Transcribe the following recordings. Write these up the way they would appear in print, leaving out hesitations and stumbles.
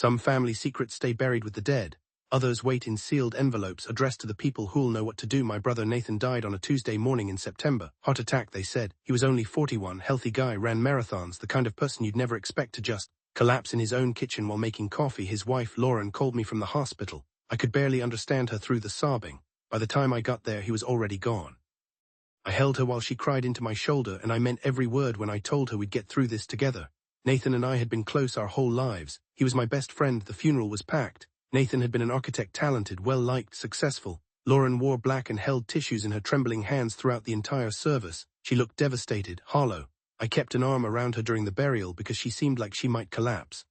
Some family secrets stay buried with the dead. Others wait in sealed envelopes addressed to the people who'll know what to do. My brother Nathan died on a Tuesday morning in September. Heart attack, they said. He was only 41, healthy guy, ran marathons, the kind of person you'd never expect to just collapse in his own kitchen while making coffee. His wife, Lauren, called me from the hospital. I could barely understand her through the sobbing. By the time I got there, he was already gone. I held her while she cried into my shoulder, and I meant every word when I told her we'd get through this together. Nathan and I had been close our whole lives. He was my best friend. The funeral was packed. Nathan had been an architect, talented, well-liked, successful. Lauren wore black and held tissues in her trembling hands throughout the entire service. She looked devastated, hollow. I kept an arm around her during the burial because she seemed like she might collapse.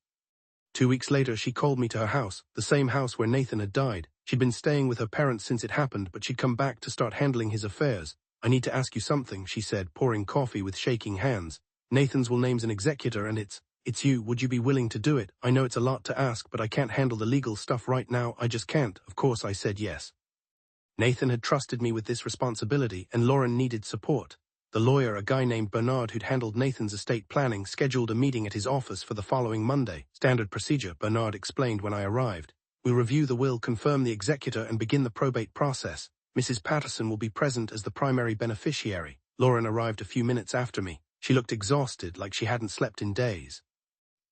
2 weeks later, she called me to her house, the same house where Nathan had died. She'd been staying with her parents since it happened, but she'd come back to start handling his affairs. I need to ask you something, she said, pouring coffee with shaking hands. Nathan's will name's an executor, and it's you. Would you be willing to do it? I know it's a lot to ask, but I can't handle the legal stuff right now. I just can't. Of course I said yes. Nathan had trusted me with this responsibility, and Lauren needed support. The lawyer, a guy named Bernard who'd handled Nathan's estate planning, scheduled a meeting at his office for the following Monday. Standard procedure, Bernard explained when I arrived. We'll review the will, confirm the executor, and begin the probate process. Mrs. Patterson will be present as the primary beneficiary. Lauren arrived a few minutes after me. She looked exhausted, like she hadn't slept in days.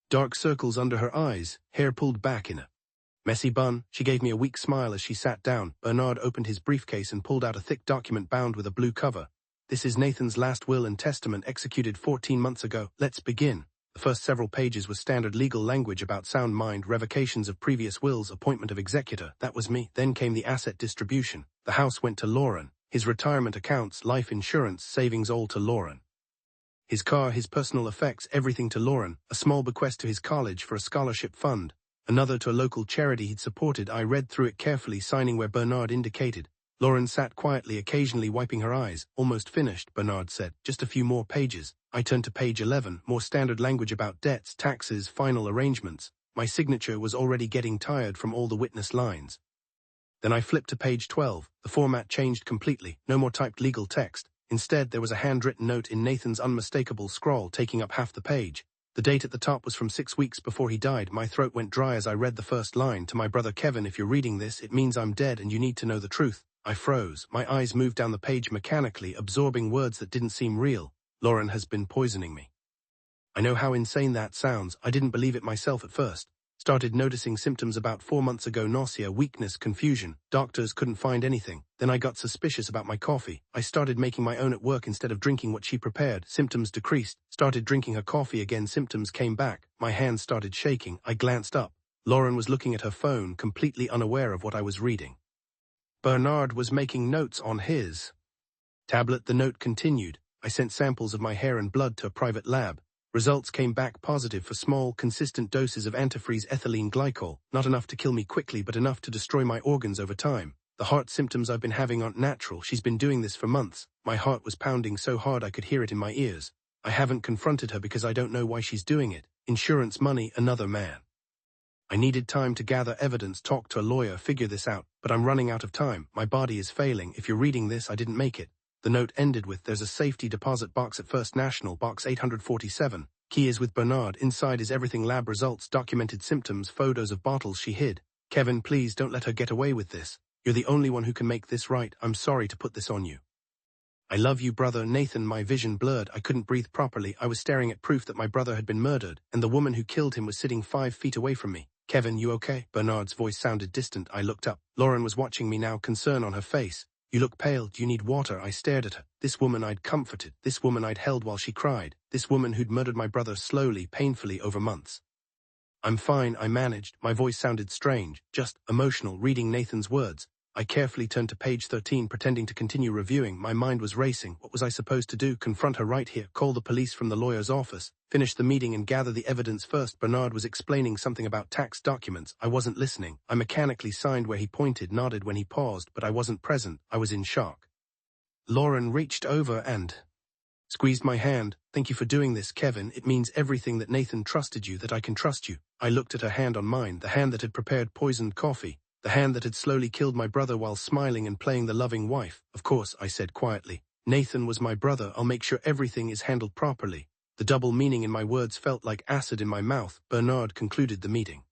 Dark circles under her eyes, hair pulled back in a messy bun. She gave me a weak smile as she sat down. Bernard opened his briefcase and pulled out a thick document bound with a blue cover. This is Nathan's last will and testament executed 14 months ago. Let's begin. The first several pages was standard legal language about sound mind, revocations of previous wills, appointment of executor. That was me. Then came the asset distribution. The house went to Lauren. His retirement accounts, life insurance, savings, all to Lauren. His car, his personal effects, everything to Lauren. A small bequest to his college for a scholarship fund. Another to a local charity he'd supported. I read through it carefully, signing where Bernard indicated. Lauren sat quietly, occasionally wiping her eyes. Almost finished, Bernard said. Just a few more pages. I turned to page 11, more standard language about debts, taxes, final arrangements. My signature was already getting tired from all the witness lines. Then I flipped to page 12. The format changed completely. No more typed legal text. Instead, there was a handwritten note in Nathan's unmistakable scrawl taking up half the page. The date at the top was from 6 weeks before he died. My throat went dry as I read the first line. To my brother Kevin, if you're reading this, it means I'm dead and you need to know the truth. I froze. My eyes moved down the page mechanically, absorbing words that didn't seem real. Lauren has been poisoning me. I know how insane that sounds. I didn't believe it myself at first. Started noticing symptoms about 4 months ago: nausea, weakness, confusion. Doctors couldn't find anything. Then I got suspicious about my coffee. I started making my own at work instead of drinking what she prepared. Symptoms decreased. Started drinking her coffee again. Symptoms came back. My hands started shaking. I glanced up. Lauren was looking at her phone, completely unaware of what I was reading. Bernard was making notes on his tablet. The note continued. I sent samples of my hair and blood to a private lab. Results came back positive for small, consistent doses of antifreeze ethylene glycol, not enough to kill me quickly but enough to destroy my organs over time. The heart symptoms I've been having aren't natural. She's been doing this for months. My heart was pounding so hard I could hear it in my ears. I haven't confronted her because I don't know why she's doing it. Insurance money, another man. I needed time to gather evidence, talk to a lawyer, figure this out, but I'm running out of time. My body is failing. If you're reading this, I didn't make it. The note ended with, there's a safety deposit box at First National, box 847. Key is with Bernard. Inside is everything: lab results, documented symptoms, photos of bottles she hid. Kevin, please don't let her get away with this. You're the only one who can make this right. I'm sorry to put this on you. I love you, brother Nathan. My vision blurred. I couldn't breathe properly. I was staring at proof that my brother had been murdered, and the woman who killed him was sitting 5 feet away from me. Kevin, you okay? Bernard's voice sounded distant. I looked up. Lauren was watching me now, concern on her face. You look pale. Do you need water? I stared at her. This woman I'd comforted. This woman I'd held while she cried. This woman who'd murdered my brother slowly, painfully over months. I'm fine, I managed. My voice sounded strange, just emotional, reading Nathan's words. I carefully turned to page 13, pretending to continue reviewing. My mind was racing. What was I supposed to do? Confront her right here? Call the police from the lawyer's office? Finish the meeting and gather the evidence first? Bernard was explaining something about tax documents. I wasn't listening. I mechanically signed where he pointed, nodded when he paused, but I wasn't present. I was in shock. Lauren reached over and squeezed my hand. Thank you for doing this, Kevin. It means everything that Nathan trusted you, that I can trust you. I looked at her hand on mine, the hand that had prepared poisoned coffee. The hand that had slowly killed my brother while smiling and playing the loving wife. Of course, I said quietly. Nathan was my brother. I'll make sure everything is handled properly. The double meaning in my words felt like acid in my mouth. Bernard concluded the meeting.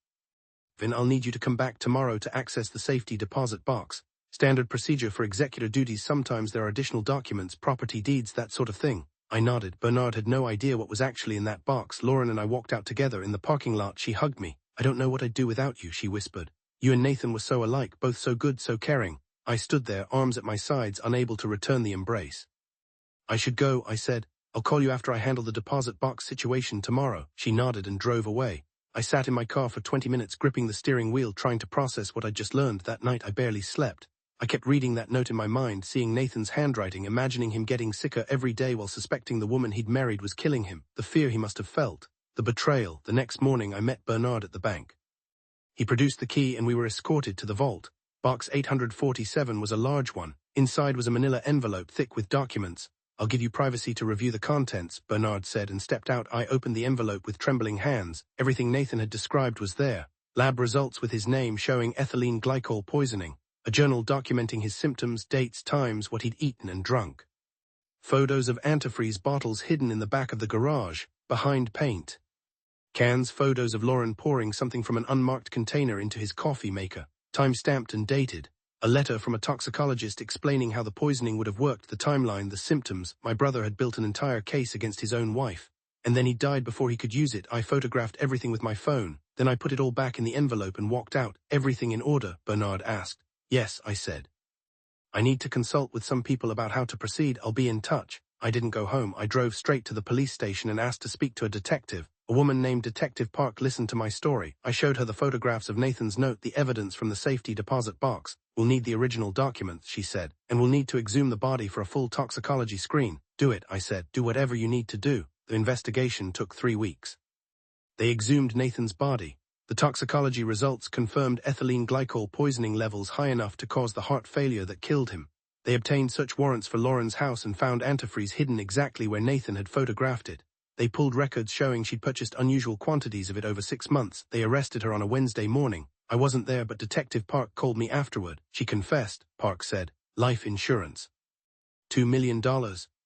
Vin, I'll need you to come back tomorrow to access the safety deposit box. Standard procedure for executor duties. Sometimes there are additional documents, property deeds, that sort of thing. I nodded. Bernard had no idea what was actually in that box. Lauren and I walked out together. In the parking lot, she hugged me. I don't know what I'd do without you, she whispered. You and Nathan were so alike, both so good, so caring. I stood there, arms at my sides, unable to return the embrace. I should go, I said. I'll call you after I handle the deposit box situation tomorrow. She nodded and drove away. I sat in my car for 20 minutes, gripping the steering wheel, trying to process what I'd just learned. That night I barely slept. I kept reading that note in my mind, seeing Nathan's handwriting, imagining him getting sicker every day while suspecting the woman he'd married was killing him, the fear he must have felt, the betrayal. The next morning I met Bernard at the bank. He produced the key and we were escorted to the vault. Box 847 was a large one. Inside was a manila envelope thick with documents. I'll give you privacy to review the contents, Bernard said, and stepped out. I opened the envelope with trembling hands. Everything Nathan had described was there. Lab results with his name showing ethylene glycol poisoning. A journal documenting his symptoms, dates, times, what he'd eaten and drunk. Photos of antifreeze bottles hidden in the back of the garage, behind paint. Cans, photos of Lauren pouring something from an unmarked container into his coffee maker, time-stamped and dated. A letter from a toxicologist explaining how the poisoning would have worked, the timeline, the symptoms. My brother had built an entire case against his own wife. And then he died before he could use it. I photographed everything with my phone. Then I put it all back in the envelope and walked out. Everything in order? Bernard asked. Yes, I said. I need to consult with some people about how to proceed. I'll be in touch. I didn't go home. I drove straight to the police station and asked to speak to a detective. A woman named Detective Park listened to my story. I showed her the photographs of Nathan's note, the evidence from the safety deposit box. We'll need the original documents, she said, and we'll need to exhume the body for a full toxicology screen. Do it, I said. Do whatever you need to do. The investigation took 3 weeks. They exhumed Nathan's body. The toxicology results confirmed ethylene glycol poisoning levels high enough to cause the heart failure that killed him. They obtained search warrants for Lauren's house and found antifreeze hidden exactly where Nathan had photographed it. They pulled records showing she'd purchased unusual quantities of it over 6 months. They arrested her on a Wednesday morning. I wasn't there, but Detective Park called me afterward. She confessed, Park said. Life insurance. $2 million.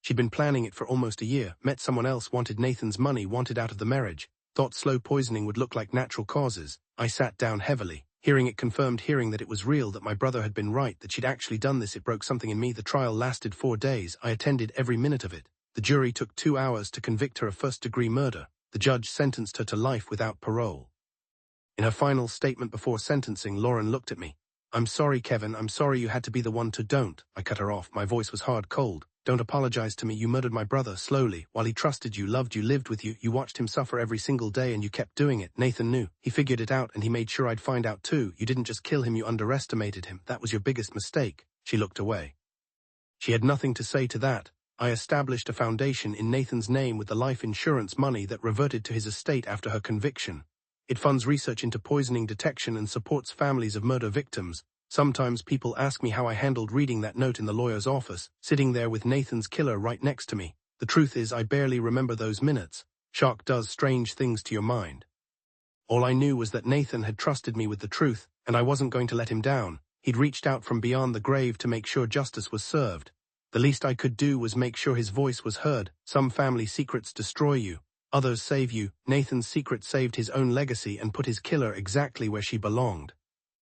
She'd been planning it for almost a year. Met someone else, wanted Nathan's money, wanted out of the marriage. Thought slow poisoning would look like natural causes. I sat down heavily. Hearing it confirmed, hearing that it was real, that my brother had been right, that she'd actually done this, it broke something in me. The trial lasted 4 days. I attended every minute of it. The jury took 2 hours to convict her of first-degree murder. The judge sentenced her to life without parole. In her final statement before sentencing, Lauren looked at me. I'm sorry, Kevin. I'm sorry you had to be the one to. Don't. I cut her off. My voice was hard, cold. Don't apologize to me. You murdered my brother slowly. While he trusted you, loved you, lived with you, you watched him suffer every single day and you kept doing it. Nathan knew. He figured it out and he made sure I'd find out too. You didn't just kill him, you underestimated him. That was your biggest mistake. She looked away. She had nothing to say to that. I established a foundation in Nathan's name with the life insurance money that reverted to his estate after her conviction. It funds research into poisoning detection and supports families of murder victims. Sometimes people ask me how I handled reading that note in the lawyer's office, sitting there with Nathan's killer right next to me. The truth is, I barely remember those minutes. Shock does strange things to your mind. All I knew was that Nathan had trusted me with the truth, and I wasn't going to let him down. He'd reached out from beyond the grave to make sure justice was served. The least I could do was make sure his voice was heard. Some family secrets destroy you. Others save you. Nathan's secret saved his own legacy and put his killer exactly where she belonged.